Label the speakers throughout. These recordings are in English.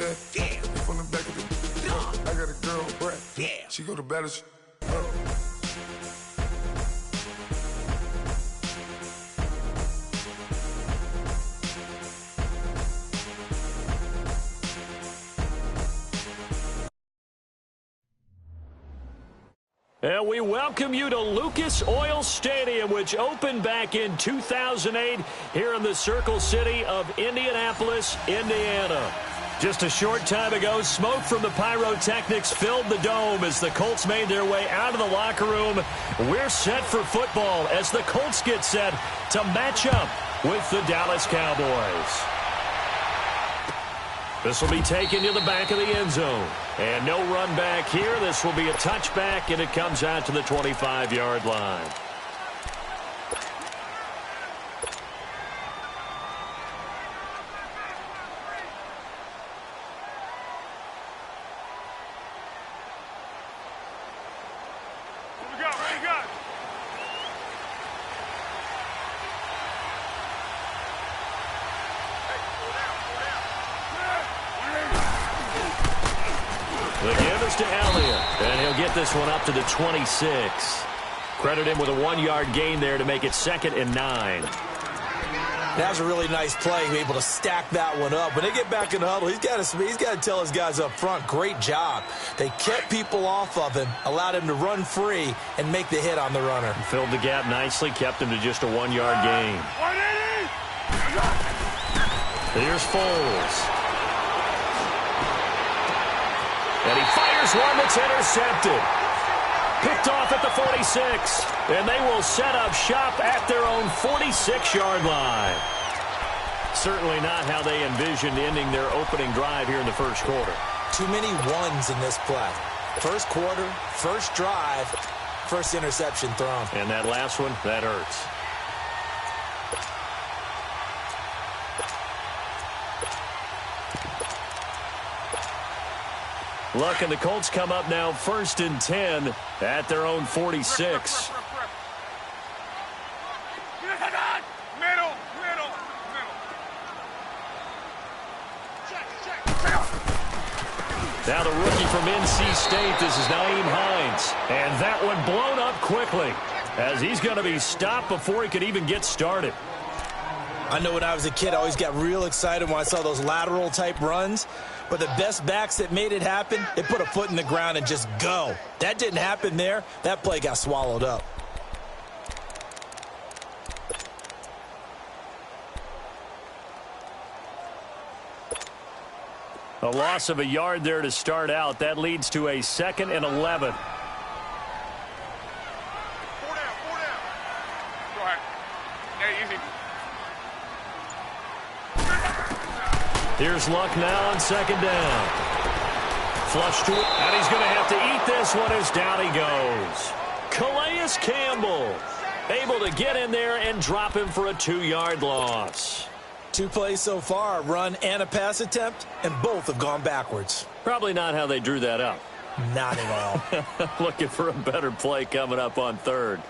Speaker 1: that. Yeah. From the back of the I got a girl, Brett. Yeah. She go to battle.
Speaker 2: And we welcome you to Lucas Oil Stadium, which opened back in 2008 here in the Circle City of Indianapolis, Indiana. Just a short time ago, smoke from the pyrotechnics filled the dome as the Colts made their way out of the locker room. We're set for football as the Colts get set to match up with the Dallas Cowboys. This will be taken to the back of the end zone. And no run back here. This will be a touchback, and it comes out to the 25-yard line. To Elliott, and he'll get this one up to the 26. Credit him with a 1-yard gain there to make it 2nd and 9.
Speaker 3: That was a really nice play, able to stack that one up. When they get back in the huddle, he's got to tell his guys up front, great job. They kept people off of him, allowed him to run free, and make the hit on the runner.
Speaker 2: Filled the gap nicely, kept him to just a 1-yard gain. Here's Foles. And he fires one that's intercepted. Picked off at the 46. And they will set up shop at their own 46-yard line. Certainly not how they envisioned ending their opening drive here in the first quarter.
Speaker 3: Too many ones in this play. First quarter, first drive, first interception thrown.
Speaker 2: And that last one, that hurts. Luck, and the Colts come up now 1st and 10 at their own 46. Now the rookie from NC State, this is Nyheim Hines. And that one blown up quickly as he's going to be stopped before he could even get started.
Speaker 3: I know when I was a kid, I always got real excited when I saw those lateral-type runs. But the best backs that made it happen, they put a foot in the ground and just go. That didn't happen there. That play got swallowed up.
Speaker 2: A loss of a yard there to start out. That leads to a 2nd and 11. Here's Luck now on 2nd down. Flush to it, and he's going to have to eat this one as down he goes. Calais Campbell able to get in there and drop him for a 2-yard loss.
Speaker 3: 2 plays so far, a run and a pass attempt, and both have gone backwards.
Speaker 2: Probably not how they drew that up.
Speaker 3: Not at all.
Speaker 2: Looking for a better play coming up on 3rd.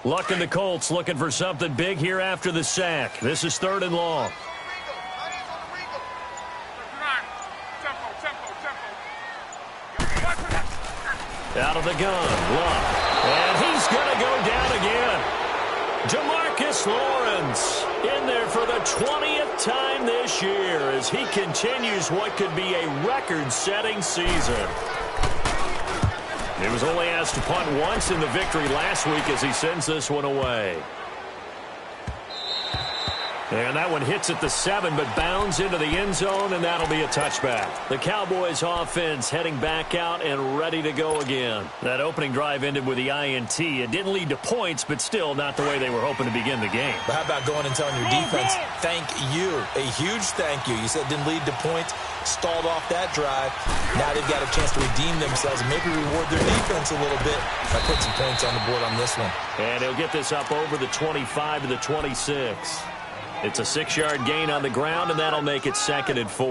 Speaker 2: Luck and the Colts looking for something big here after the sack. This is 3rd and long. Out of the gun, Luck. And he's going to go down again. Jamarcus Lawrence in there for the 20th time this year as he continues what could be a record-setting season. He was only asked to punt once in the victory last week as he sends this one away. And that one hits at the 7, but bounds into the end zone, and that'll be a touchback. The Cowboys offense heading back out and ready to go again. That opening drive ended with the INT. It didn't lead to points, but still not the way they were hoping to begin the game.
Speaker 3: But how about going and telling your defense, thank you, a huge thank you. You said it didn't lead to points, stalled off that drive. Now they've got a chance to redeem themselves and maybe reward their defense a little bit by putting some points on the board on this one.
Speaker 2: And he'll get this up over the 25 to the 26. It's a 6-yard gain on the ground, and that'll make it 2nd and 4.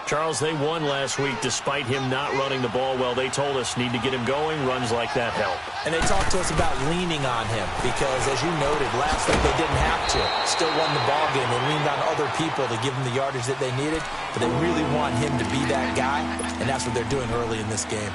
Speaker 2: Charles, they won last week despite him not running the ball well. They told us need to get him going. Runs like that help.
Speaker 3: And they talked to us about leaning on him because, as you noted, last week they didn't have to. Still won the ball game. They leaned on other people to give them the yardage that they needed, but they really want him to be that guy, and that's what they're doing early in this game.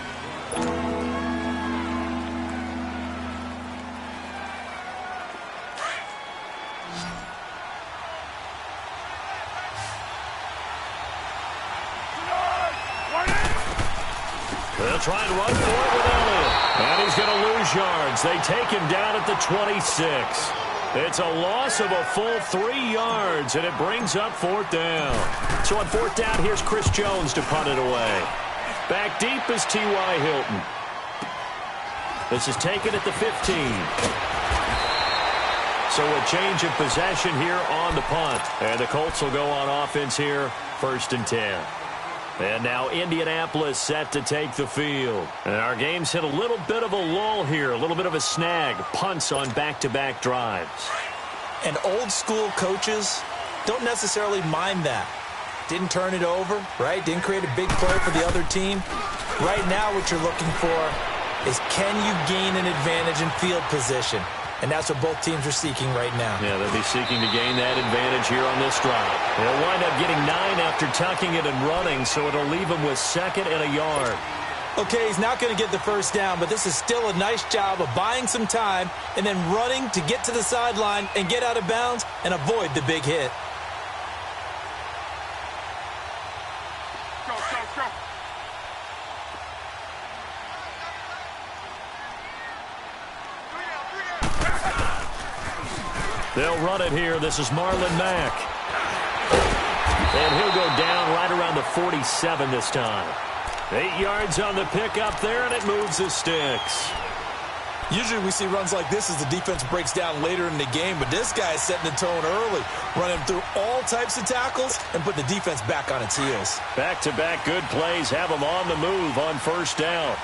Speaker 2: They'll try and run for it with Elliott. And he's going to lose yards. They take him down at the 26. It's a loss of a full 3 yards, and it brings up 4th down. So on 4th down, here's Chris Jones to punt it away. Back deep is T.Y. Hilton. This is taken at the 15. So a change of possession here on the punt. And the Colts will go on offense here, 1st and 10. And now Indianapolis set to take the field. And our game's hit a little bit of a lull here, a little bit of a snag. Punts on back-to-back drives.
Speaker 3: And old-school coaches don't necessarily mind that. Didn't turn it over, right? Didn't create a big play for the other team. Right now what you're looking for is, can you gain an advantage in field position? And that's what both teams are seeking right now.
Speaker 2: Yeah, they'll be seeking to gain that advantage here on this drive. They'll wind up getting 9 after tucking it and running, so it'll leave them with 2nd and a yard.
Speaker 3: Okay, he's not going to get the 1st down, but this is still a nice job of buying some time and then running to get to the sideline and get out of bounds and avoid the big hit.
Speaker 2: They'll run it here. This is Marlon Mack. And he'll go down right around the 47 this time. 8 yards on the pickup there, and it moves the sticks.
Speaker 3: Usually we see runs like this as the defense breaks down later in the game, but this guy is setting the tone early, running through all types of tackles and putting the defense back on its heels.
Speaker 2: Back-to-back good plays have them on the move on 1st down.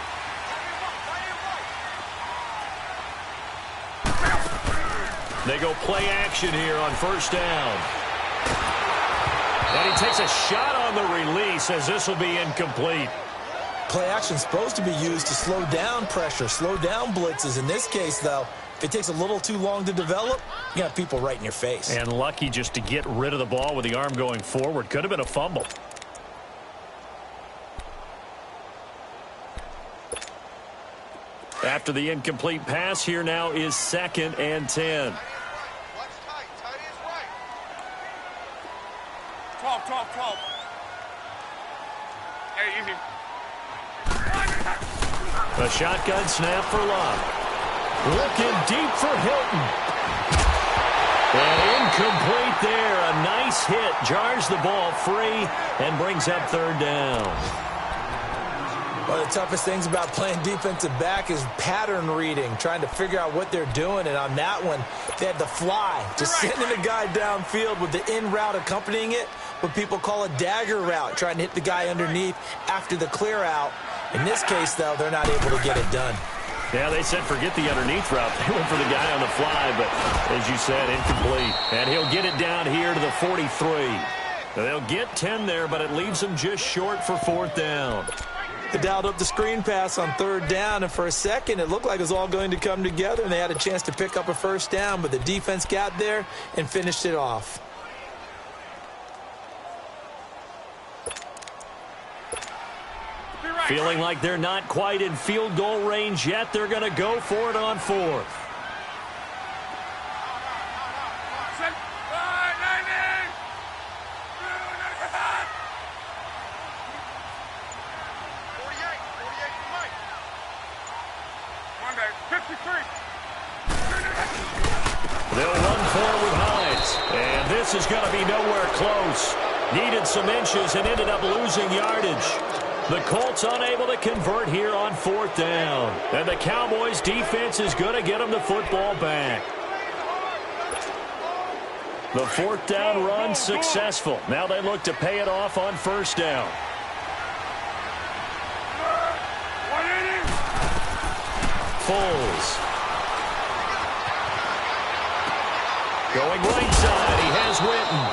Speaker 2: They go play action here on 1st down. And he takes a shot on the release as this will be incomplete.
Speaker 3: Play action is supposed to be used to slow down pressure, slow down blitzes. In this case, though, if it takes a little too long to develop, you got people right in your face.
Speaker 2: And lucky just to get rid of the ball with the arm going forward. Could have been a fumble. After the incomplete pass, here now is 2nd and 10.
Speaker 1: 12. Hey, easy.
Speaker 2: A shotgun snap for Love. Looking deep for Hilton. And incomplete there. A nice hit. Jars the ball free and brings up 3rd down.
Speaker 3: One of the toughest things about playing defensive back is pattern reading, trying to figure out what they're doing. And on that one, they had the fly, just sending a guy downfield with the in route accompanying it, what people call a dagger route, trying to hit the guy underneath after the clear out. In this case, though, they're not able to get it done.
Speaker 2: Yeah, they said forget the underneath route. They went for the guy on the fly, but as you said, incomplete. And he'll get it down here to the 43. They'll get 10 there, but it leaves them just short for 4th down.
Speaker 3: They dialed up the screen pass on 3rd down, and for a second it looked like it was all going to come together, and they had a chance to pick up a 1st down, but the defense got there and finished it off.
Speaker 2: Feeling like they're not quite in field goal range yet, they're going to go for it on 4th. They'll run for it with Hines. And this is going to be nowhere close. Needed some inches and ended up losing yardage. The Colts unable to convert here on 4th down. And the Cowboys defense is going to get them the football back. The 4th down run successful. Now they look to pay it off on 1st down. Foles. Going right side, he has Witten.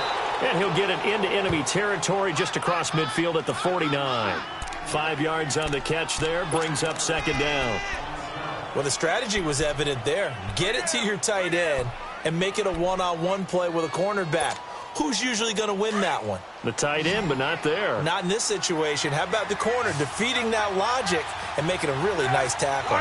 Speaker 2: And he'll get it into enemy territory just across midfield at the 49. 5 yards on the catch there, brings up second down.
Speaker 3: Well, the strategy was evident there. Get it to your tight end and make it a one-on-one play with a cornerback. Who's usually going to win that one?
Speaker 2: The tight end, but not there.
Speaker 3: Not in this situation. How about the corner defeating that logic and making a really nice tackle?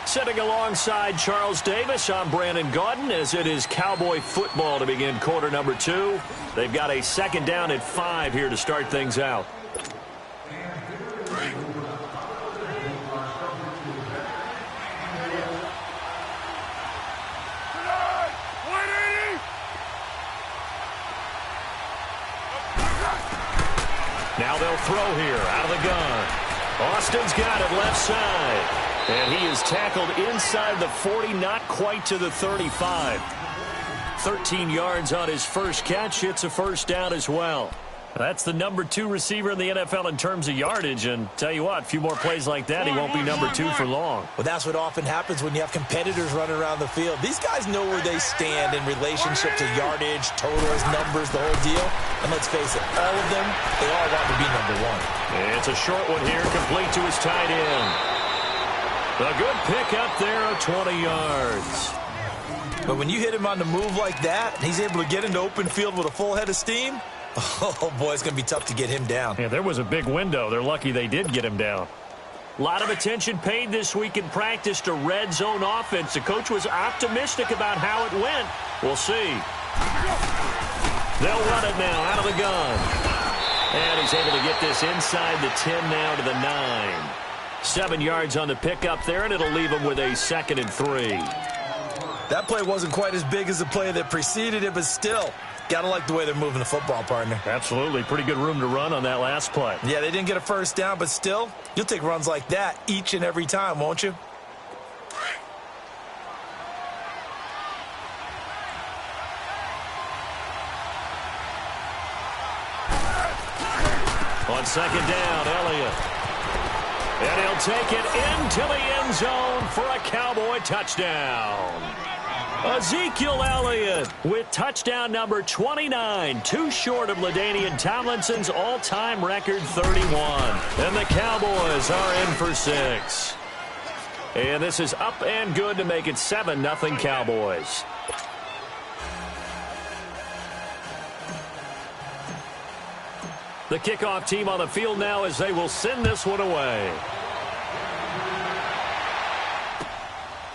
Speaker 2: Sitting alongside Charles Davis, I'm Brandon Gaudin, as it is Cowboy football to begin quarter number 2. They've got a second down at 5 here to start things out. Now they'll throw here out of the gun. Austin's got it left side. And he is tackled inside the 40, not quite to the 35. 13 yards on his first catch. It's a first down as well. That's the number 2 receiver in the NFL in terms of yardage. And tell you what, a few more plays like that, he won't be number 2 for long.
Speaker 3: Well, that's what often happens when you have competitors running around the field. These guys know where they stand in relationship to yardage, totals, numbers, the whole deal. And let's face it, all of them, they all want to be number 1.
Speaker 2: It's a short one here, complete to his tight end. A good pick up there of 20 yards.
Speaker 3: But when you hit him on the move like that, and he's able to get into open field with a full head of steam, oh, boy, it's going to be tough to get him down.
Speaker 2: Yeah, there was a big window. They're lucky they did get him down. A lot of attention paid this week in practice to red zone offense. The coach was optimistic about how it went. We'll see. They'll run it now out of the gun. And he's able to get this inside the 10 now to the 9. 7 yards on the pickup there, and it'll leave him with a 2nd and 3.
Speaker 3: That play wasn't quite as big as the play that preceded it, but still, got to like the way they're moving the football, partner.
Speaker 2: Absolutely. Pretty good room to run on that last play.
Speaker 3: Yeah, they didn't get a first down, but still, you'll take runs like that each and every time, won't you?
Speaker 2: On second down, Elliott. And he'll take it into the end zone for a Cowboy touchdown. Ezekiel Elliott with touchdown number 29, too short of LaDainian Tomlinson's all-time record 31. And the Cowboys are in for 6. And this is up and good to make it 7-0 Cowboys. The kickoff team on the field now as they will send this one away.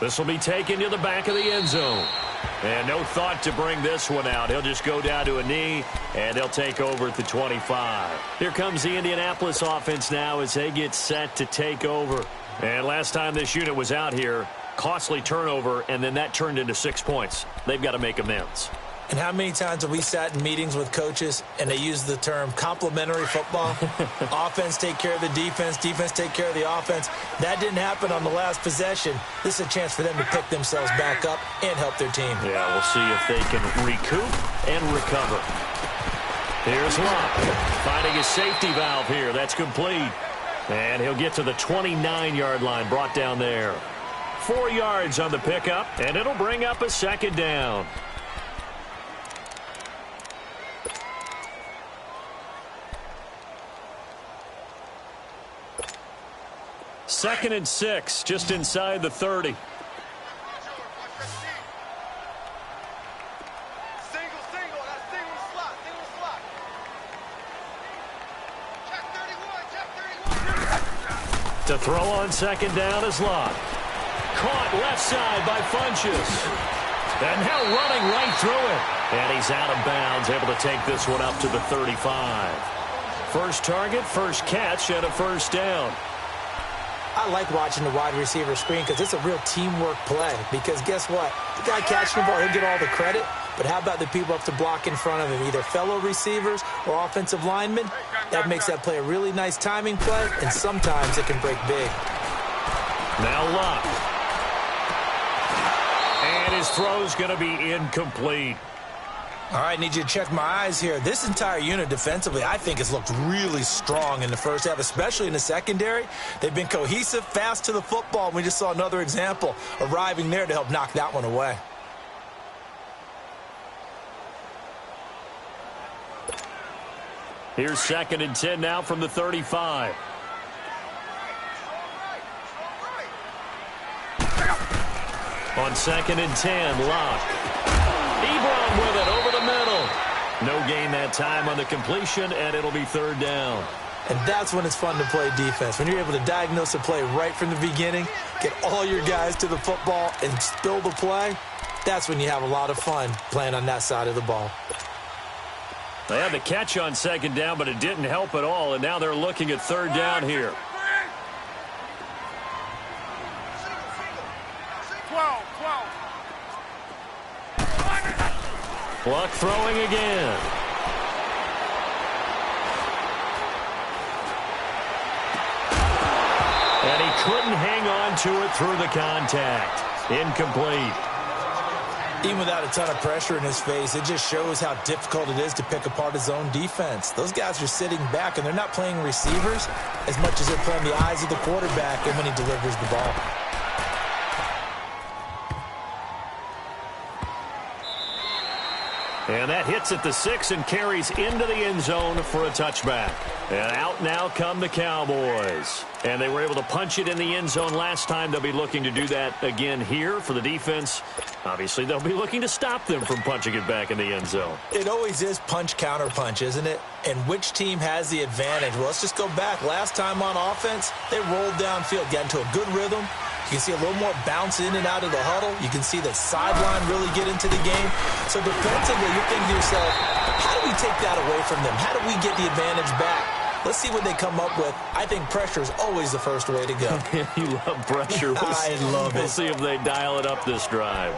Speaker 2: This will be taken to the back of the end zone. And no thought to bring this one out. He'll just go down to a knee, and they'll take over at the 25. Here comes the Indianapolis offense now as they get set to take over. And last time this unit was out here, costly turnover, and then that turned into 6 points. They've got to make amends.
Speaker 3: And how many times have we sat in meetings with coaches and they use the term complementary football? Offense take care of the defense, defense take care of the offense. That didn't happen on the last possession. This is a chance for them to pick themselves back up and help their team.
Speaker 2: Yeah, we'll see if they can recoup and recover. Here's Locke, finding his safety valve here. That's complete. And he'll get to the 29-yard line, brought down there. 4 yards on the pickup, and it'll bring up a second down. Second and 6, just inside the 30. To throw on second down is Locke. Caught left side by Funchess. And now running right through it. And he's out of bounds, able to take this one up to the 35. First target, first catch, and a first down.
Speaker 3: I like watching the wide receiver screen because it's a real teamwork play. Because guess what? The guy catching the ball, he'll get all the credit. But how about the people up to block in front of him, either fellow receivers or offensive linemen? That makes that play a really nice timing play, and sometimes it can break big.
Speaker 2: Now Locke. And his throw's going to be incomplete.
Speaker 3: All right, need you to check my eyes here. This entire unit defensively, I think, has looked really strong in the first half, especially in the secondary. They've been cohesive, fast to the football, and we just saw another example arriving there to help knock that one away.
Speaker 2: Here's 2nd and 10 now from the 35. On 2nd and 10, Locke. Ebron with it over the middle. No gain that time on the completion, and it'll be 3rd down.
Speaker 3: And that's when it's fun to play defense. When you're able to diagnose a play right from the beginning, get all your guys to the football, and spill the play, that's when you have a lot of fun playing on that side of the ball.
Speaker 2: They had the catch on 2nd down, but it didn't help at all, and now they're looking at 3rd down here.
Speaker 1: 12.
Speaker 2: Luck throwing again. And he couldn't hang on to it through the contact. Incomplete.
Speaker 3: Even without a ton of pressure in his face, it just shows how difficult it is to pick apart his own defense. Those guys are sitting back, and they're not playing receivers as much as they're playing the eyes of the quarterback and when he delivers the ball.
Speaker 2: And that hits at the 6 and carries into the end zone for a touchback. And out now come the Cowboys. And they were able to punch it in the end zone last time. They'll be looking to do that again here for the defense. Obviously, they'll be looking to stop them from punching it back in the end zone.
Speaker 3: It always is punch, counter punch, isn't it? And which team has the advantage? Well, let's just go back. Last time on offense, they rolled downfield, got into a good rhythm. You can see a little more bounce in and out of the huddle. You can see the sideline really get into the game. So defensively, you're thinking to yourself, how do we take that away from them? How do we get the advantage back? Let's see what they come up with. I think pressure is always the first way to go.
Speaker 2: You love pressure.
Speaker 3: I love it.
Speaker 2: We'll see if they dial it up this drive.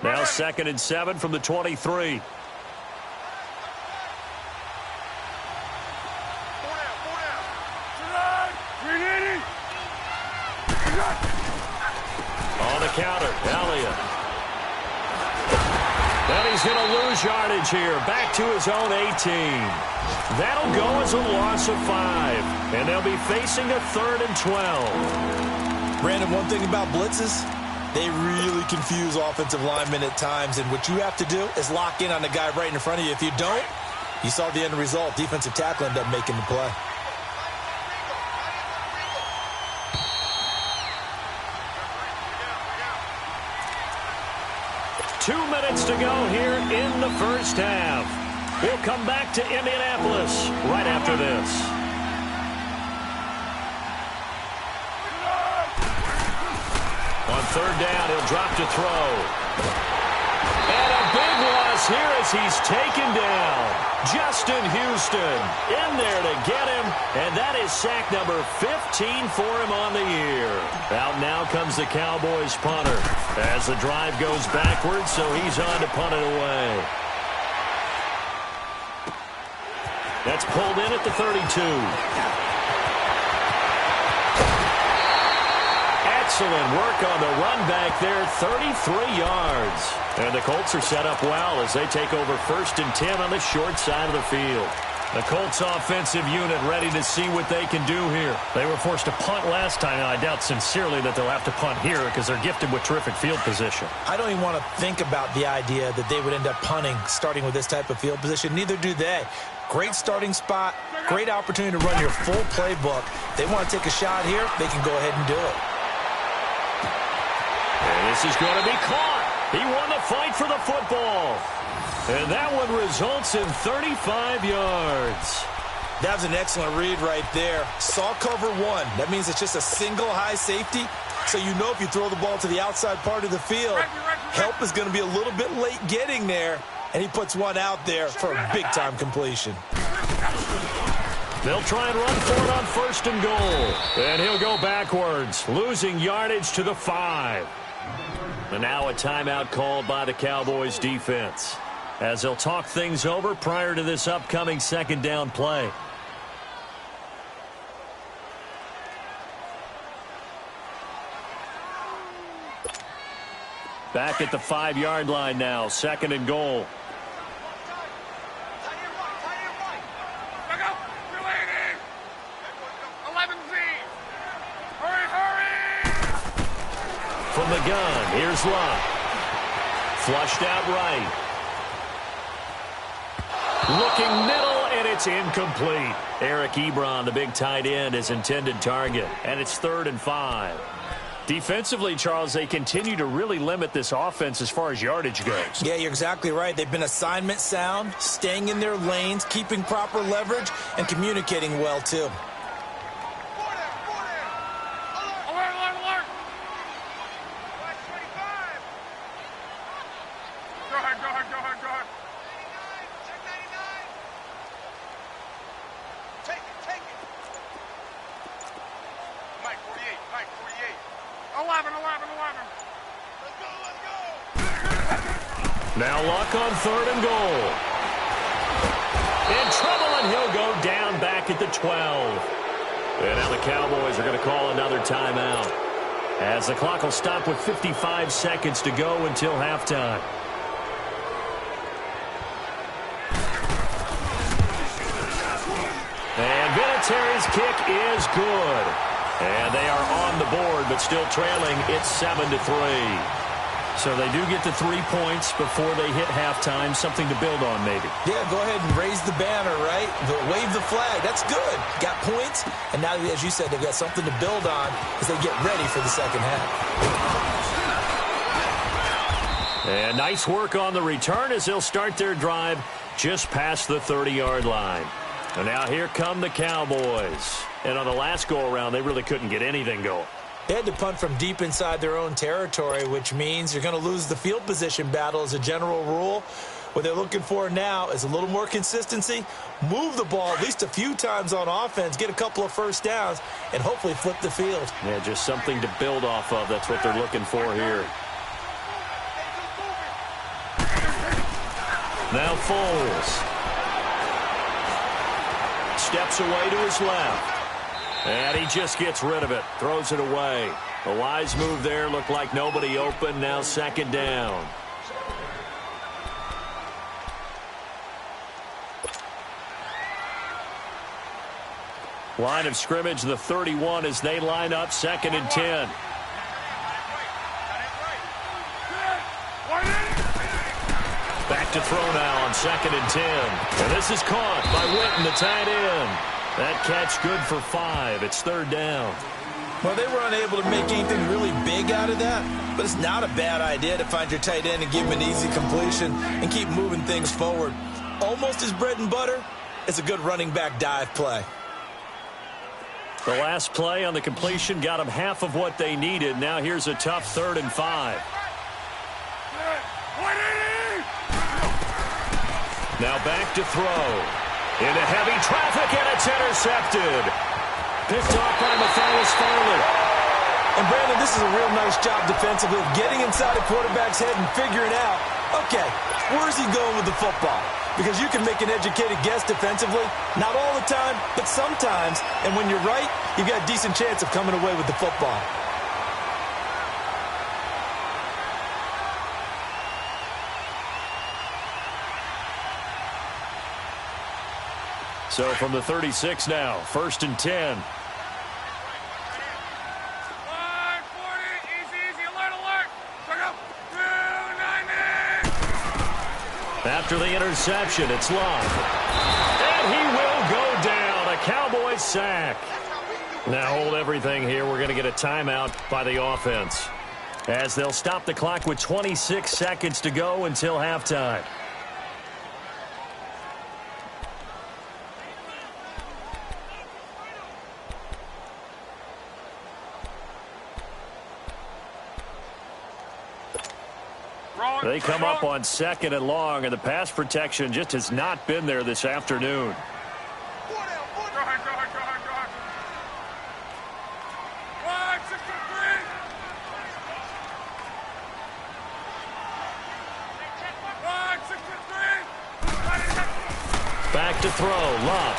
Speaker 2: Now 2nd and 7 from the 23. On the counter, Elliott. And he's going to lose yardage here. Back to his own 18. That'll go as a loss of 5. And they'll be facing a 3rd and 12.
Speaker 3: Brandon, one thing about blitzes, they really confuse offensive linemen at times, and what you have to do is lock in on the guy right in front of you. If you don't, you saw the end result. Defensive tackle ended up making the play.
Speaker 2: Two minutes to go here in the first half. We'll come back to Indianapolis right after this. On 3rd down, he'll drop to throw. And a big loss here as he's taken down. Justin Houston in there to get him, and that is sack number 15 for him on the year. Out now comes the Cowboys punter as the drive goes backwards, so he's on to punt it away. That's pulled in at the 32. Excellent work on the run back there, 33 yards. And the Colts are set up well as they take over 1st and 10 on the short side of the field. The Colts offensive unit ready to see what they can do here. They were forced to punt last time, and I doubt sincerely that they'll have to punt here because they're gifted with terrific field position.
Speaker 3: I don't even want to think about the idea that they would end up punting starting with this type of field position. Neither do they. Great starting spot, great opportunity to run your full playbook. They want to take a shot here, they can go ahead and do it.
Speaker 2: And this is going to be caught. He won the fight for the football. And that one results in 35 yards.
Speaker 3: That was an excellent read right there. Saw cover 1. That means it's just a single high safety. So you know if you throw the ball to the outside part of the field, help is going to be a little bit late getting there. And he puts one out there for a big-time completion.
Speaker 2: They'll try and run for it on 1st and goal. And he'll go backwards, losing yardage to the 5. And now a timeout called by the Cowboys defense. as they'll talk things over prior to this upcoming second down play. Back at the 5-yard line now, 2nd and goal. From the gun, here's Luck. Flushed out right. Looking middle, and it's incomplete. Eric Ebron, the big tight end, his intended target. And it's 3rd and 5. Defensively, Charles, they continue to really limit this offense as far as yardage goes.
Speaker 3: Yeah, you're exactly right. They've been assignment sound, staying in their lanes, keeping proper leverage, and communicating well, too.
Speaker 2: Now Luck on 3rd and goal. In trouble, and he'll go down back at the 12. And now the Cowboys are going to call another timeout, as the clock will stop with 55 seconds to go until halftime. And Vinatieri's kick is good. And they are on the board, but still trailing. It's 7-3. So they do get the 3 points before they hit halftime. Something to build on, maybe.
Speaker 3: Yeah, go ahead and raise the banner, right? Wave the flag. That's good. Got points, and now, as you said, they've got something to build on as they get ready for the second half.
Speaker 2: And nice work on the return as they'll start their drive just past the 30-yard line. And now here come the Cowboys. And on the last go-around, they really couldn't get anything going.
Speaker 3: They had to punt from deep inside their own territory, which means you're going to lose the field position battle as a general rule. What they're looking for now is a little more consistency, move the ball at least a few times on offense, get a couple of first downs, and hopefully flip the field.
Speaker 2: Yeah, just something to build off of. That's what they're looking for here. Now Foles steps away to his left. And he just gets rid of it, throws it away. A wise move there, looked like nobody open, now 2nd down. Line of scrimmage, the 31 as they line up, 2nd and 10. Back to throw now on 2nd and 10. And this is caught by Witten, the tight end. That catch good for 5. It's 3rd down.
Speaker 3: Well, they were unable to make anything really big out of that, but it's not a bad idea to find your tight end and give him an easy completion and keep moving things forward. Almost his bread and butter is a good running back dive play.
Speaker 2: The last play on the completion got them half of what they needed. Now here's a tough 3rd and 5. Now back to throw. Into heavy traffic, and it's intercepted. Picked off by Matthias Farley.
Speaker 3: And, Brandon, this is a real nice job defensively of getting inside a quarterback's head and figuring out, okay, where's he going with the football? Because you can make an educated guess defensively. Not all the time, but sometimes. And when you're right, you've got a decent chance of coming away with the football.
Speaker 2: So from the 36 now, 1st and 10. After the interception, it's Luck. And he will go down. A Cowboys sack. Now hold everything here. We're going to get a timeout by the offense, as they'll stop the clock with 26 seconds to go until halftime. They come up on 2nd and long, and the pass protection just has not been there this afternoon. Back to throw. Love.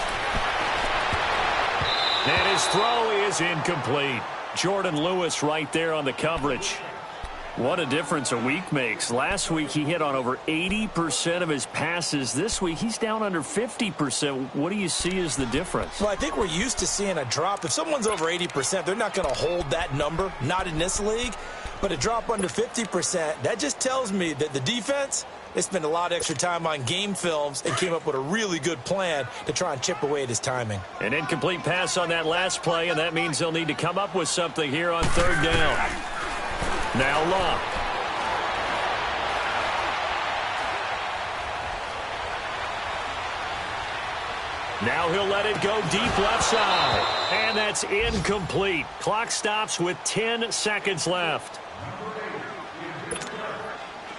Speaker 2: And his throw is incomplete. Jordan Lewis right there on the coverage. What a difference a week makes. Last week he hit on over 80% of his passes. This week he's down under 50%. What do you see as the difference?
Speaker 3: Well, I think we're used to seeing a drop. If someone's over 80%, they're not going to hold that number. Not in this league. But a drop under 50%, that just tells me that the defense, they spent a lot of extra time on game films and came up with a really good plan to try and chip away at his timing.
Speaker 2: An incomplete pass on that last play, and that means they'll need to come up with something here on third down. Now Love. Now he'll let it go deep left side. And that's incomplete. Clock stops with 10 seconds left.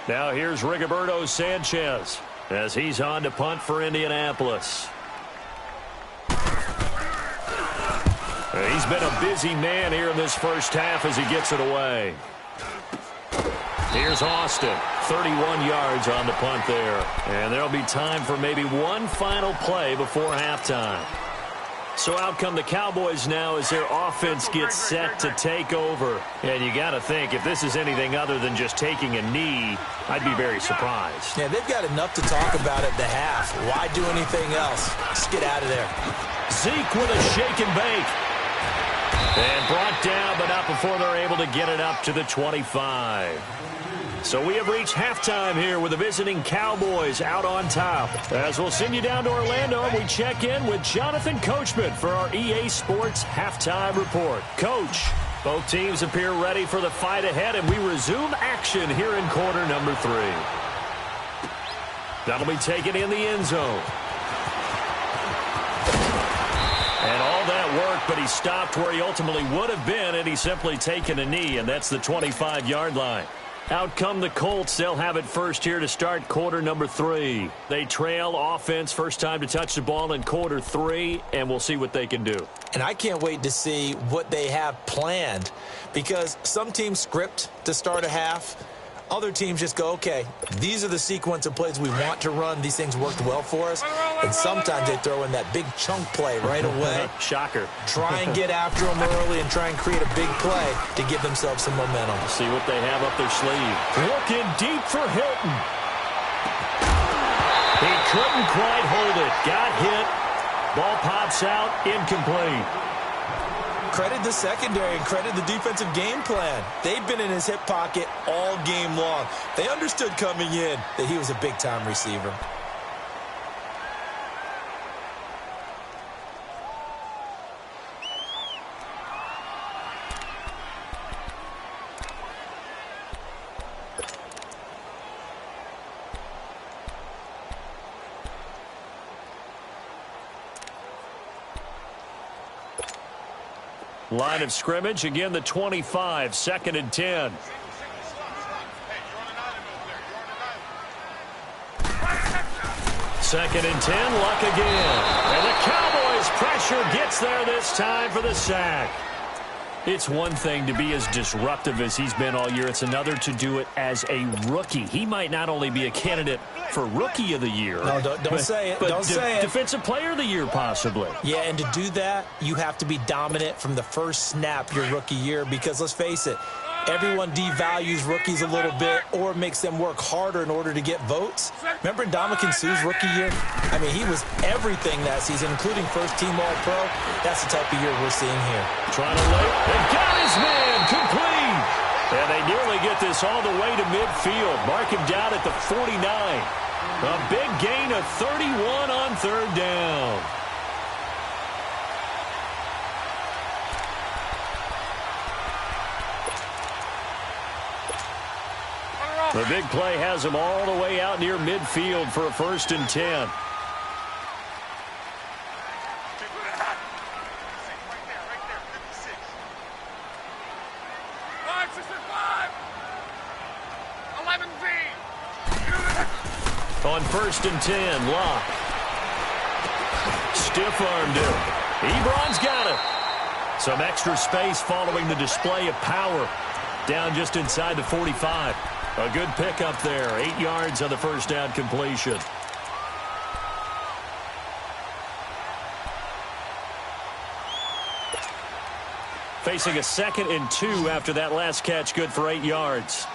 Speaker 2: Now here's Rigoberto Sanchez as he's on to punt for Indianapolis. He's been a busy man here in this first half as he gets it away. Here's Austin, 31 yards on the punt there. And there'll be time for maybe one final play before halftime. So out come the Cowboys now as their offense gets set to take over. And you got to think, if this is anything other than just taking a knee, I'd be very surprised.
Speaker 3: Yeah, they've got enough to talk about at the half. Why do anything else? Just get out of there.
Speaker 2: Zeke with a shake and bake. And brought down, but not before they're able to get it up to the 25. So we have reached halftime here with the visiting Cowboys out on top. As we'll send you down to Orlando, and we check in with Jonathan Coachman for our EA Sports Halftime Report. Coach, both teams appear ready for the fight ahead, and we resume action here in quarter number 3. That'll be taken in the end zone. And all that worked, but he stopped where he ultimately would have been, and he's simply taken a knee, and that's the 25-yard line. Out come the Colts. They'll have it first here to start quarter number 3. They trail offense, first time to touch the ball in quarter 3, and we'll see what they can do.
Speaker 3: And I can't wait to see what they have planned, because some teams script to start a half. Other teams just go, okay, these are the sequence of plays we want to run. These things worked well for us. And sometimes they throw in that big chunk play right away.
Speaker 2: Shocker.
Speaker 3: Try and get after them early and try and create a big play to give themselves some momentum.
Speaker 2: See what they have up their sleeve. Looking deep for Hilton. He couldn't quite hold it. Got hit. Ball pops out. Incomplete.
Speaker 3: Credit the secondary and credit the defensive game plan. They've been in his hip pocket all game long. They understood coming in that he was a big-time receiver.
Speaker 2: Line of scrimmage, again the 25, 2nd and 10. Second and 10, Luck again. And the Cowboys pressure gets there this time for the sack. It's one thing to be as disruptive as he's been all year. It's another to do it as a rookie. He might not only be a candidate for Rookie of the Year.
Speaker 3: No, don't say it. Don't say it.
Speaker 2: Defensive Player of the Year, possibly.
Speaker 3: Yeah, and to do that, you have to be dominant from the first snap your rookie year, because let's face it, everyone devalues rookies a little bit or makes them work harder in order to get votes. Remember Ndamukong Suh's rookie year? I mean, he was everything that season, including first-team All-Pro. That's the type of year we're seeing here.
Speaker 2: Trying to lay. They got his man complete. And they nearly get this all the way to midfield. Mark him down at the 49. A big gain of 31 on third down. The big play has him all the way out near midfield for a 1st and 10. On 1st and 10, Locke. Stiff-armed him. Ebron's got it. Some extra space following the display of power. Down just inside the 45. A good pickup there. 8 yards on the first down completion. Facing a 2nd and 2 after that last catch, good for 8 yards.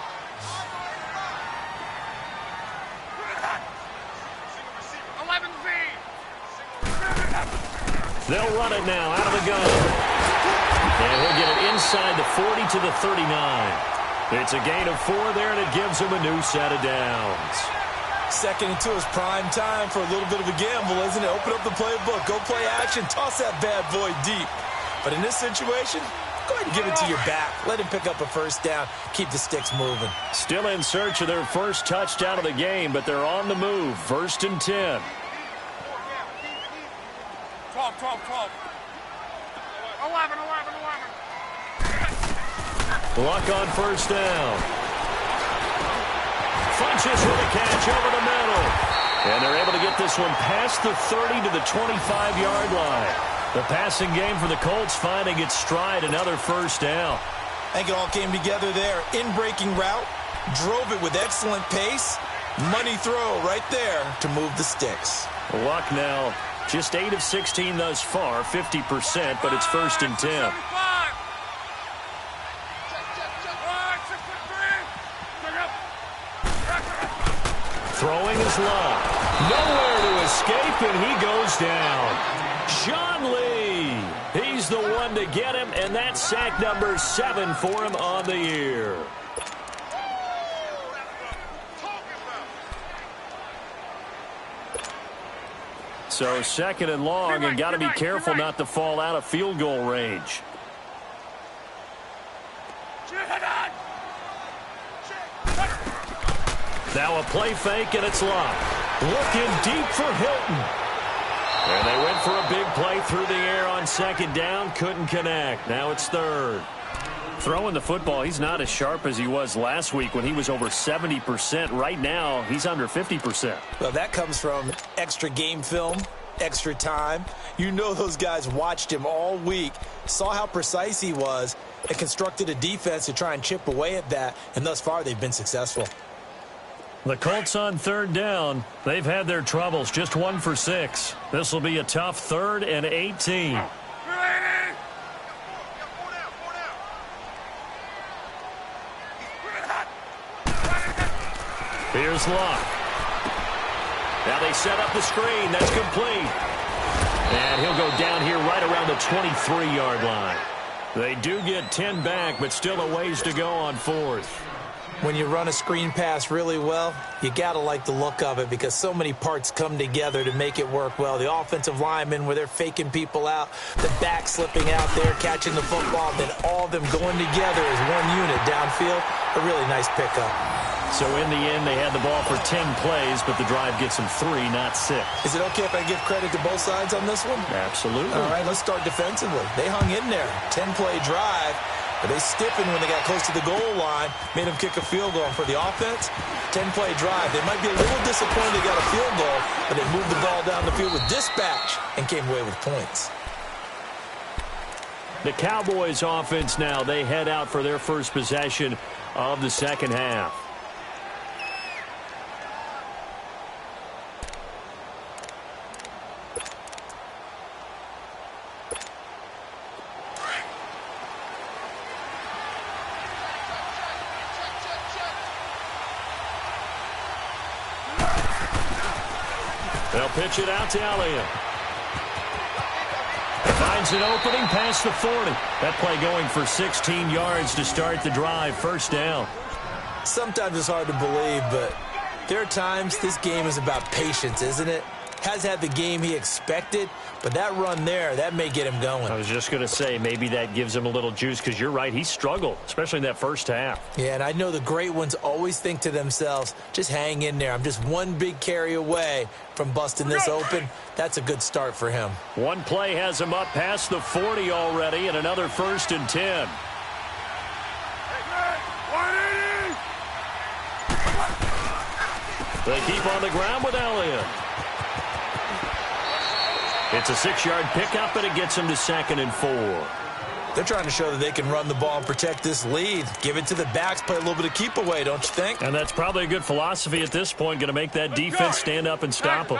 Speaker 2: They'll run it now out of the gun. And he'll get it inside the 40 to the 39. It's a gain of 4 there, and it gives him a new set of downs.
Speaker 3: 2nd and 2 is prime time for a little bit of a gamble, isn't it? Open up the playbook, go play action, toss that bad boy deep. But in this situation, go ahead and give it to your back. Let him pick up a first down, keep the sticks moving.
Speaker 2: Still in search of their first touchdown of the game, but they're on the move. 1st and 10.
Speaker 1: 12. 11.
Speaker 2: Luck on first down. Funches with a catch over the middle. And they're able to get this one past the 30 to the 25-yard line. The passing game for the Colts finding its stride, another first down.
Speaker 3: I think it all came together there. In-breaking route, drove it with excellent pace. Money throw right there to move the sticks.
Speaker 2: Luck now, just 8 of 16 thus far, 50%, but it's 1st and 10. Throwing is Luck. Nowhere to escape, and he goes down. John Lee. He's the one to get him, and that's sack number 7 for him on the year. So 2nd and long, and got to be careful not to fall out of field goal range. Now a play fake, and it's Luck. Looking deep for Hilton. And they went for a big play through the air on 2nd down. Couldn't connect. Now it's 3rd. Throwing the football, he's not as sharp as he was last week when he was over 70%. Right now, he's under 50%.
Speaker 3: Well, that comes from extra game film, extra time. You know those guys watched him all week, saw how precise he was, and constructed a defense to try and chip away at that. And thus far, they've been successful.
Speaker 2: The Colts on 3rd down. They've had their troubles, just 1 for 6. This will be a tough 3rd and 18. Here's Luck. Now they set up the screen. That's complete. And he'll go down here right around the 23-yard line. They do get 10 back, but still a ways to go on 4th.
Speaker 3: When you run a screen pass really well, you got to like the look of it because so many parts come together to make it work well. The offensive linemen, where they're faking people out, the back slipping out there, catching the football, then all of them going together as one unit downfield. A really nice pickup.
Speaker 2: So in the end, they had the ball for 10 plays, but the drive gets them 3, not 6.
Speaker 3: Is it okay if I give credit to both sides on this one?
Speaker 2: Absolutely.
Speaker 3: All right, let's start defensively. They hung in there. 10-play drive. But they stiffened when they got close to the goal line, made them kick a field goal. And for the offense, 10-play drive. They might be a little disappointed they got a field goal, but they moved the ball down the field with dispatch and came away with points.
Speaker 2: The Cowboys offense now, they head out for their first possession of the 2nd half. They'll pitch it out to Elliott. Finds an opening past the 40. That play going for 16 yards to start the drive. 1st down.
Speaker 3: Sometimes it's hard to believe, but there are times this game is about patience, isn't it? Has had the game he expected, but that run there, that may get him going.
Speaker 2: I was just going to say, maybe that gives him a little juice because you're right. He struggled, especially in that 1st half.
Speaker 3: Yeah, and I know the great ones always think to themselves, just hang in there. I'm just one big carry away from busting this open. That's a good start for him.
Speaker 2: One play has him up past the 40 already, and another 1st and 10. They keep on the ground with Elliott. It's a 6-yard pickup, and it gets him to 2nd and 4.
Speaker 3: They're trying to show that they can run the ball and protect this lead. Give it to the backs, play a little bit of keep away, don't you think?
Speaker 2: And that's probably a good philosophy at this point, going to make that defense stand up and stop them.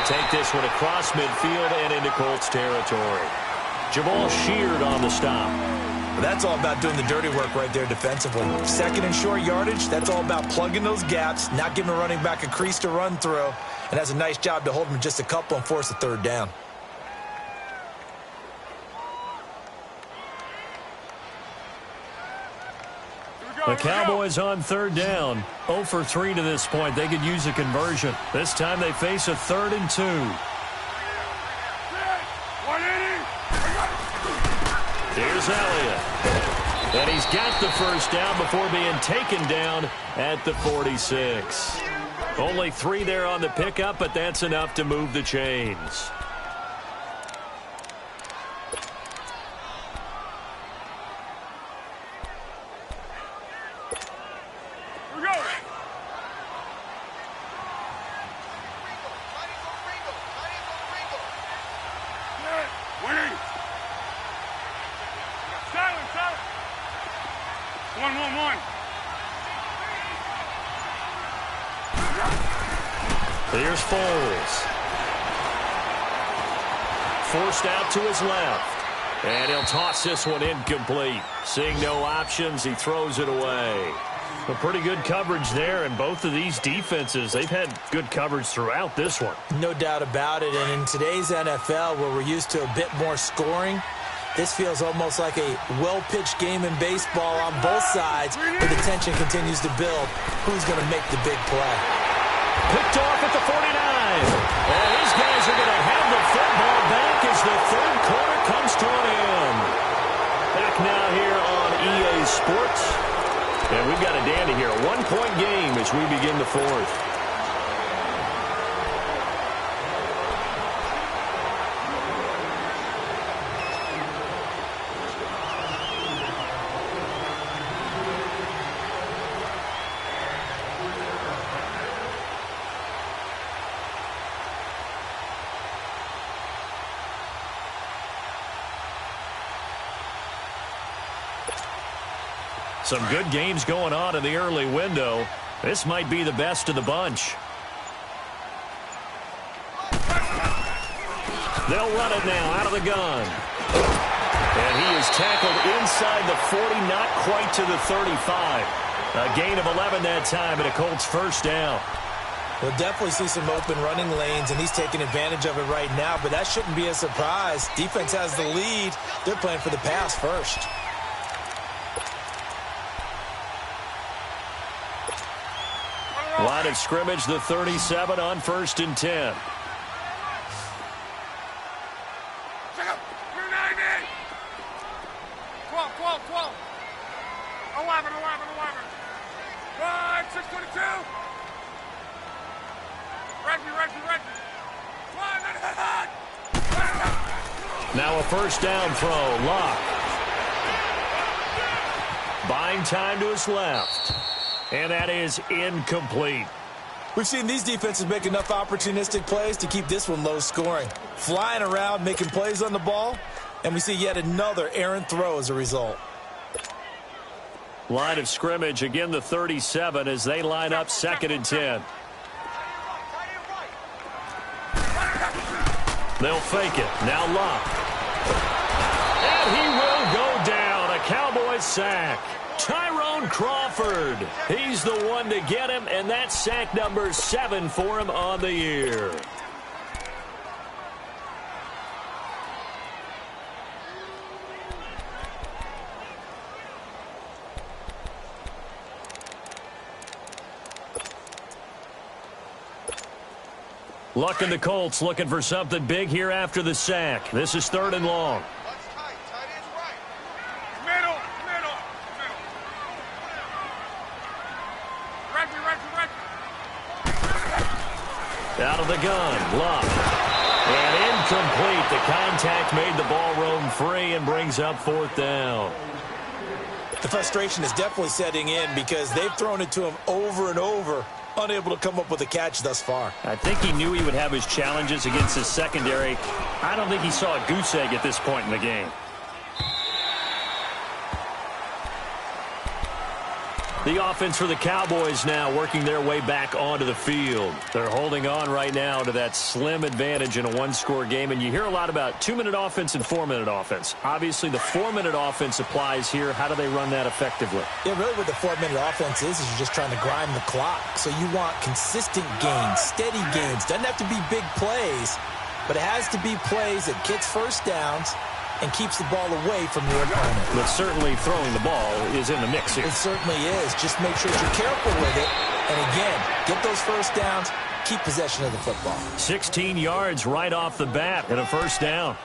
Speaker 2: take this one across midfield and into Colts territory. Jamal Sheard on the stop.
Speaker 3: Well, that's all about doing the dirty work right there defensively. Second and short yardage, that's all about plugging those gaps, not giving a running back a crease to run through, and has a nice job to hold him just a couple and force a third down.
Speaker 2: The Cowboys on third down. 0 for 3 to this point. They could use a conversion. This time they face a 3rd and 2. Here's Elliott. And he's got the first down before being taken down at the 46. Only 3 there on the pickup, but that's enough to move the chains. Here's Foles. Forced out to his left. And he'll toss this one incomplete. Seeing no options, he throws it away. A pretty good coverage there, and both of these defenses, they've had good coverage throughout this one.
Speaker 3: No doubt about it, and in today's NFL, where we're used to a bit more scoring, this feels almost like a well-pitched game in baseball on both sides, where the tension continues to build. Who's going to make the big play?
Speaker 2: Picked off at the 49. And these guys are going to have the football back as the third quarter comes to an end. Back now here on EA Sports. And we've got a dandy here. A 1-point game as we begin the fourth. Some good games going on in the early window. This might be the best of the bunch. They'll run it now out of the gun. And he is tackled inside the 40, not quite to the 35. A gain of 11 that time and a Colts first down.
Speaker 3: We'll definitely see some open running lanes, and he's taking advantage of it right now, but that shouldn't be a surprise. Defense has the lead. They're playing for the pass first.
Speaker 2: Line of scrimmage, the 37 on 1st and 10.
Speaker 1: Check up. 12, 12, 12. 11, 11, 11. 5, 6, 22. Reggie.
Speaker 2: Now a first down throw. Lock. Buying time to his left. And that is incomplete.
Speaker 3: We've seen these defenses make enough opportunistic plays to keep this one low scoring. Flying around, making plays on the ball, and we see yet another errant throw as a result.
Speaker 2: Line of scrimmage, again the 37 as they line up 2nd and 10. They'll fake it. Now Locke. And he will go down. A Cowboys sack. Tyrone Crawford. He's the one to get him, and that's sack number 7 for him on the year. Luck in the Colts looking for something big here after the sack. This is 3rd and long. Out of the gun, Luck. And incomplete. The contact made the ball roam free and brings up 4th down.
Speaker 3: The frustration is definitely setting in because they've thrown it to him over and over, unable to come up with a catch thus far.
Speaker 2: I think he knew he would have his challenges against his secondary. I don't think he saw a goose egg at this point in the game. The offense for the Cowboys now working their way back onto the field. They're holding on right now to that slim advantage in a one-score game. And you hear a lot about 2-minute offense and 4-minute offense. Obviously, the 4-minute offense applies here. How do they run that effectively?
Speaker 3: Yeah, really what the 4-minute offense is you're just trying to grind the clock. So you want consistent gains, steady gains. Doesn't have to be big plays, but it has to be plays that gets first downs and keeps the ball away from your opponent.
Speaker 2: But certainly throwing the ball is in the mix here.
Speaker 3: It certainly is. Just make sure that you're careful with it. And again, get those first downs, keep possession of the football.
Speaker 2: 16 yards right off the bat and a first down.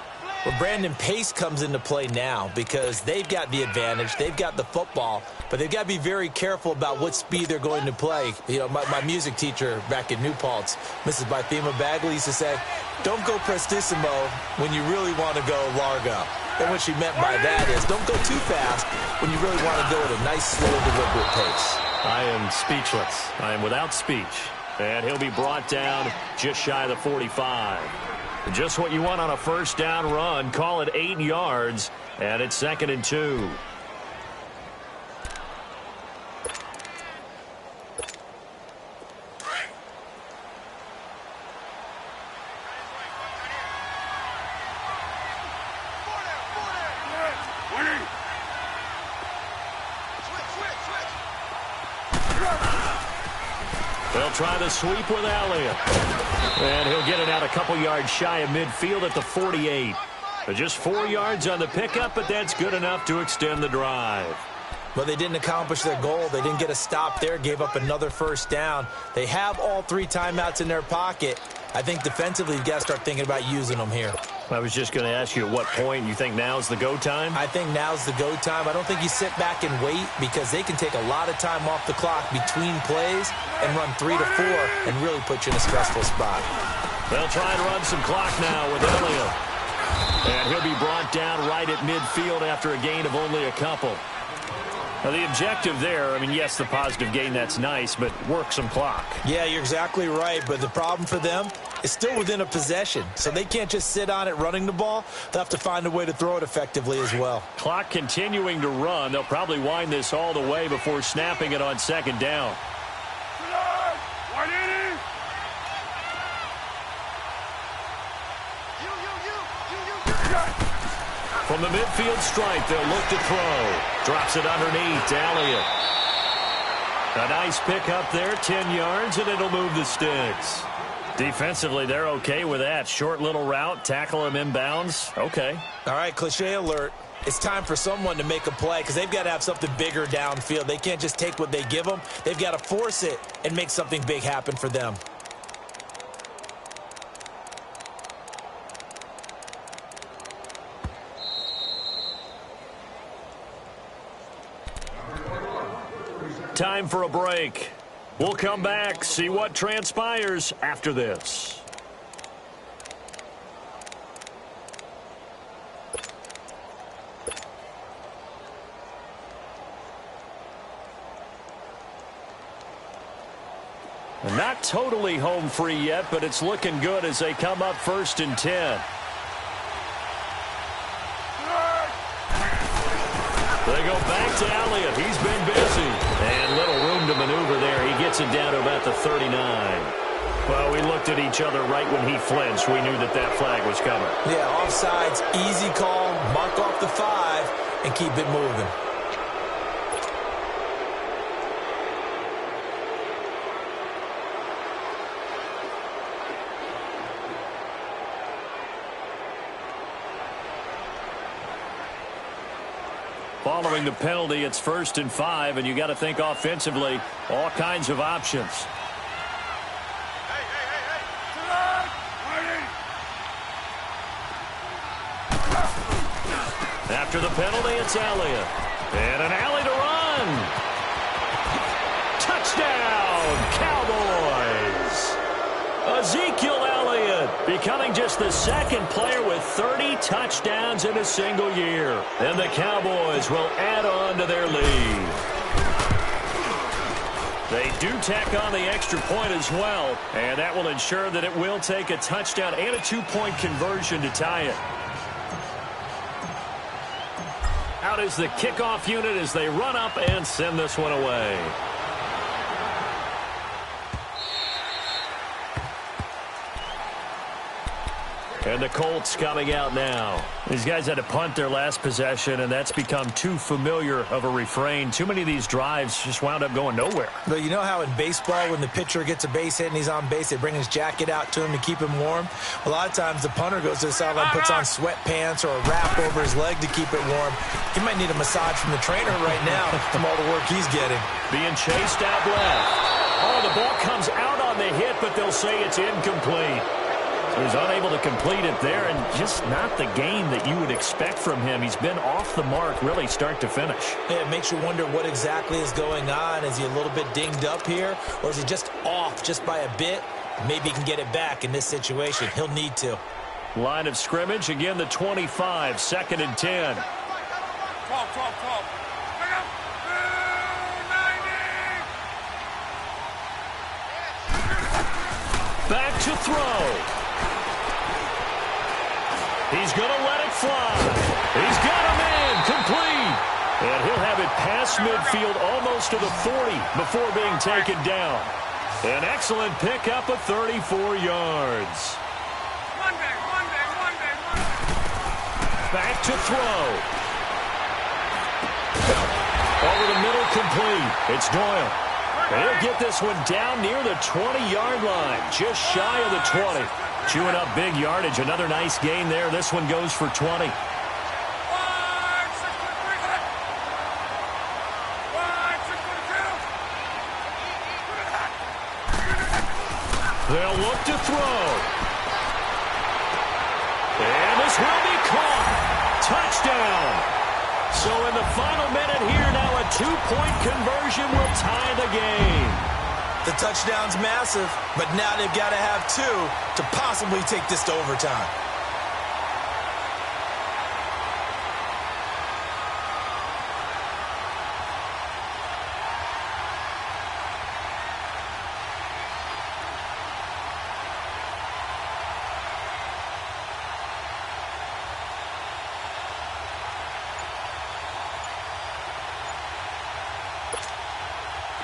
Speaker 3: Well, Brandon, pace comes into play now because they've got the advantage. They've got the football, but they've got to be very careful about what speed they're going to play. You know, my music teacher back in New Paltz, Mrs. Bythema Bagley, used to say, don't go prestissimo when you really want to go largo. And what she meant by that is don't go too fast when you really want to go at a nice, slow, deliberate pace.
Speaker 2: I am speechless. I am without speech. And he'll be brought down just shy of the 45. Just what you want on a first down run. Call it 8 yards, and it's 2nd and 2. They'll try the sweep with Elliott. And he'll get it out a couple yards shy of midfield at the 48. Just 4 yards on the pickup, but that's good enough to extend the drive.
Speaker 3: Well, they didn't accomplish their goal. They didn't get a stop there, gave up another first down. They have all 3 timeouts in their pocket. I think defensively you've got to start thinking about using them here.
Speaker 2: I was just going to ask you at what point you think now's the go time?
Speaker 3: I think now's the go time. I don't think you sit back and wait because they can take a lot of time off the clock between plays and run 3 to 4 and really put you in a stressful spot.
Speaker 2: They'll try and run some clock now with Elliott. And he'll be brought down right at midfield after a gain of only a couple. Now, the objective there, I mean, yes, the positive gain, that's nice, but work some clock.
Speaker 3: Yeah, you're exactly right, but the problem for them is still within a possession, so they can't just sit on it running the ball. They'll have to find a way to throw it effectively as well.
Speaker 2: Clock continuing to run. They'll probably wind this all the way before snapping it on 2nd down. From the midfield stripe, they'll look to throw. Drops it underneath to Elliott. A nice pick up there, 10 yards, and it'll move the sticks. Defensively, they're okay with that. Short little route, tackle him inbounds. Okay.
Speaker 3: All right, cliche alert. It's time for someone to make a play because they've got to have something bigger downfield. They can't just take what they give them. They've got to force it and make something big happen for them.
Speaker 2: Time for a break. We'll come back, see what transpires after this. Not totally home free yet, but it's looking good as they come up 1st and 10. They go back to Elliott. He's been busy. And little room to maneuver there. He gets it down to about the 39. Well, we looked at each other right when he flinched. We knew that that flag was coming.
Speaker 3: Yeah, offsides, easy call. Mark off the 5 and keep it moving.
Speaker 2: Following the penalty, it's 1st and 5, and you got to think offensively, all kinds of options. After the penalty, it's Elliott. And an alley to run. Touchdown, Cowboys. Ezekiel Elliott becoming just the 2nd player with 30 touchdowns in a single year. And the Cowboys will add on to their lead. They do tack on the extra point as well, and that will ensure that it will take a touchdown and a 2-point conversion to tie it. Out is the kickoff unit as they run up and send this one away. And the Colts coming out now. These guys had to punt their last possession, and that's become too familiar of a refrain. Too many of these drives just wound up going nowhere.
Speaker 3: But you know how in baseball, when the pitcher gets a base hit and he's on base, they bring his jacket out to him to keep him warm? A lot of times the punter goes to the sideline, puts on sweatpants or a wrap over his leg to keep it warm. He might need a massage from the trainer right now from all the work he's getting.
Speaker 2: Being chased out left. Oh, the ball comes out on the hit, but they'll say it's incomplete. So he's unable to complete it there, and just not the game that you would expect from him. He's been off the mark really start to finish.
Speaker 3: Yeah, it makes you wonder what exactly is going on. Is he a little bit dinged up here, or is he just off just by a bit? Maybe he can get it back in this situation. He'll need to.
Speaker 2: Line of scrimmage, again the 25, 2nd and 10.
Speaker 1: 12. Bring up. 90.
Speaker 2: Back to throw. He's going to let it fly. He's got a man complete. And he'll have it past midfield almost to the 40 before being taken down. An excellent pickup of 34 yards.
Speaker 1: One day.
Speaker 2: Back to throw. Over the middle, complete. It's Doyle. And he'll get this one down near the 20-yard line, just shy of the 20. Chewing up big yardage. Another nice gain there. This one goes for 20. They'll look to throw. And this will be caught. Touchdown. So in the final minute here now, a 2-point conversion will tie the game.
Speaker 3: The touchdown's massive, but now they've got to have 2 to possibly take this to overtime.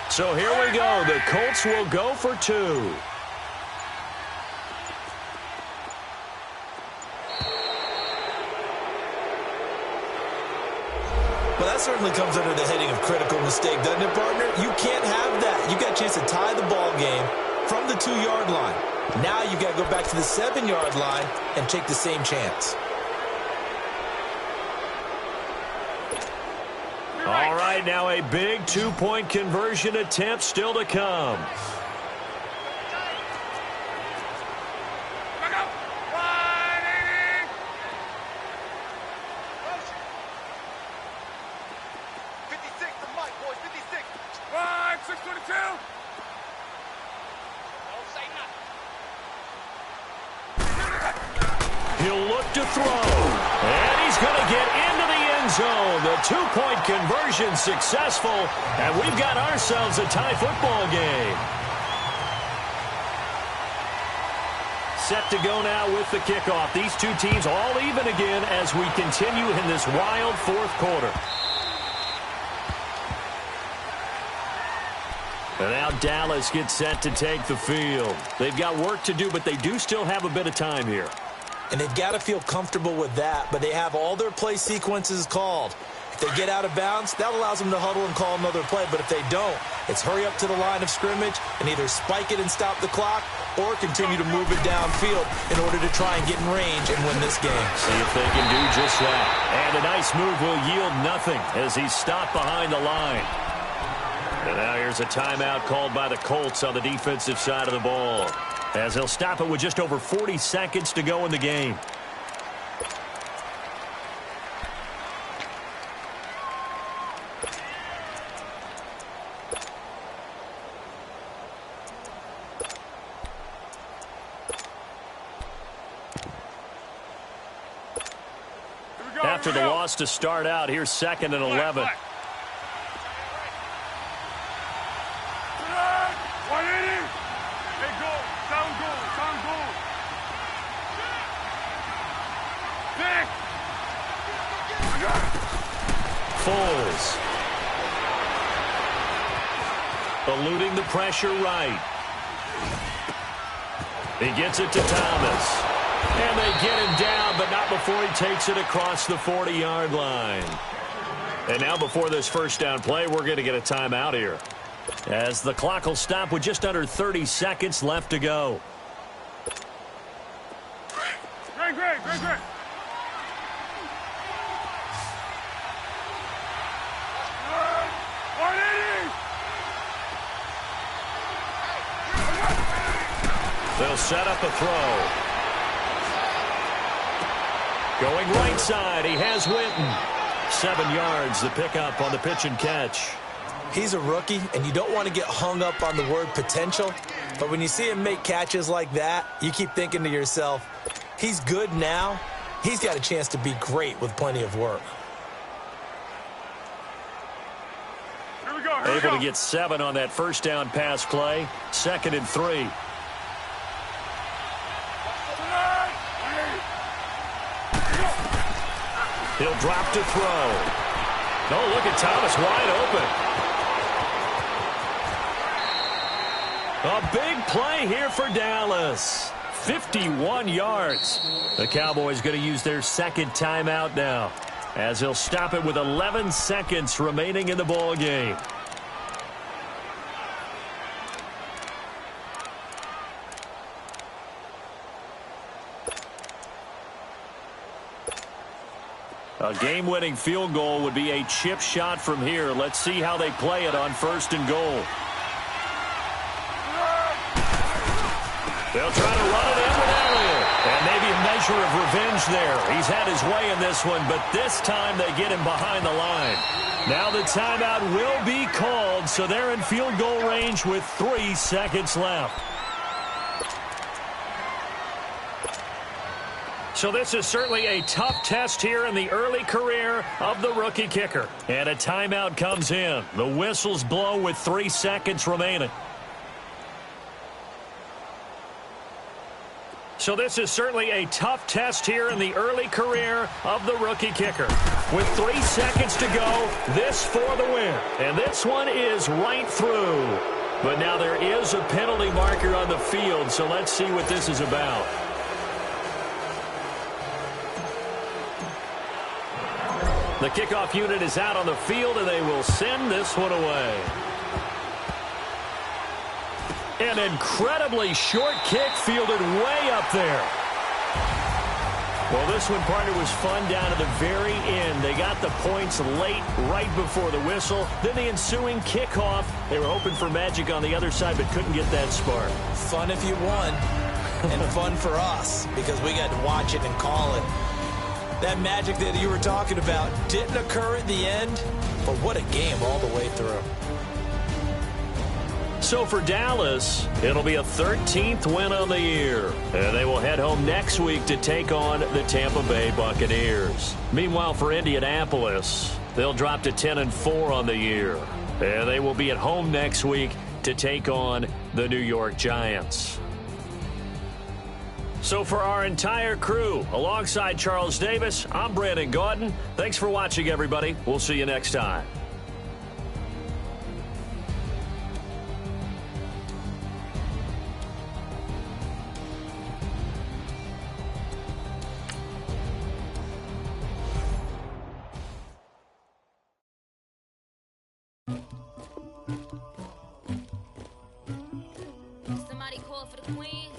Speaker 2: So here we go. The Colts will go for 2.
Speaker 3: Well, that certainly comes under the heading of critical mistake, doesn't it, partner? You can't have that. You got a chance to tie the ball game from the 2-yard line. Now you got to go back to the 7-yard line and take the same chance.
Speaker 2: All right, now a big 2-point conversion attempt still to come.
Speaker 1: Back up. 180. 56 to Mike, boys. 56. 622. Don't say nothing.
Speaker 2: He'll look to throw. And he's going to get into the end zone. The 2-point conversion successful. And we've got ourselves a tie football game. Set to go now with the kickoff. These two teams all even again as we continue in this wild 4th quarter. And now Dallas gets set to take the field. They've got work to do, but they do still have a bit of time here.
Speaker 3: And they've got to feel comfortable with that, but they have all their play sequences called. If they get out of bounds, that allows them to huddle and call another play. But if they don't, it's hurry up to the line of scrimmage and either spike it and stop the clock or continue to move it downfield in order to try and get in range and win this game.
Speaker 2: See if they can do just that. And a nice move will yield nothing as he's stopped behind the line. And now here's a timeout called by the Colts on the defensive side of the ball, as he'll stop it with just over 40 seconds to go in the game. After the loss to start out, here's 2nd and 11.
Speaker 1: 180. Hey, goal. Down goal. Pick.
Speaker 2: Foles. Eluding the pressure right. He gets it to Thomas. And they get him down, but not before he takes it across the 40-yard line. And now before this first down play, we're going to get a timeout here, as the clock will stop with just under 30 seconds left to go.
Speaker 1: Great.
Speaker 2: They'll set up a throw. Going right side, he has Witten. 7 yards, the pickup on the pitch and catch.
Speaker 3: He's a rookie, and you don't want to get hung up on the word potential. But when you see him make catches like that, you keep thinking to yourself, he's good now. He's got a chance to be great with plenty of work.
Speaker 1: Here we go.
Speaker 2: Able to get 7 on that first down pass play. 2nd and 3. He'll drop to throw. Oh, look at Thomas wide open. A big play here for Dallas. 51 yards. The Cowboys going to use their second timeout now, as they'll stop it with 11 seconds remaining in the ball game. A game-winning field goal would be a chip shot from here. Let's see how they play it on 1st and goal. They'll try to run it in with Elliott. And maybe a measure of revenge there. He's had his way in this one, but this time they get him behind the line. Now the timeout will be called, so they're in field goal range with 3 seconds left. So this is certainly a tough test here in the early career of the rookie kicker. And a timeout comes in. The whistles blow with 3 seconds remaining. So this is certainly a tough test here in the early career of the rookie kicker. With 3 seconds to go, this for the win. And this one is right through. But now there is a penalty marker on the field, so let's see what this is about. The kickoff unit is out on the field, and they will send this one away. An incredibly short kick fielded way up there. Well, this one, partner, was fun down to the very end. They got the points late, right before the whistle. Then the ensuing kickoff. They were hoping for magic on the other side, but couldn't get that spark.
Speaker 3: Fun if you won, and fun for us, because we got to watch it and call it. That magic that you were talking about didn't occur at the end, but what a game all the way through.
Speaker 2: So for Dallas, it'll be a 13th win on the year, and they will head home next week to take on the Tampa Bay Buccaneers. Meanwhile, for Indianapolis, they'll drop to 10-4 on the year, and they will be at home next week to take on the New York Giants. So for our entire crew, alongside Charles Davis, I'm Brandon Gaudin. Thanks for watching, everybody. We'll see you next time.
Speaker 4: Somebody call for the queen.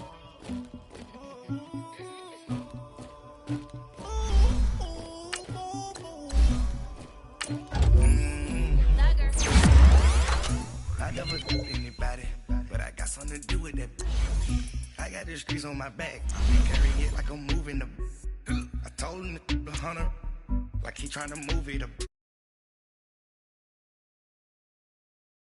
Speaker 5: I never do anybody, but I got something to do with that. I got the streets on my back, carry it like I'm moving the. I told him to 100, like he trying to move it up.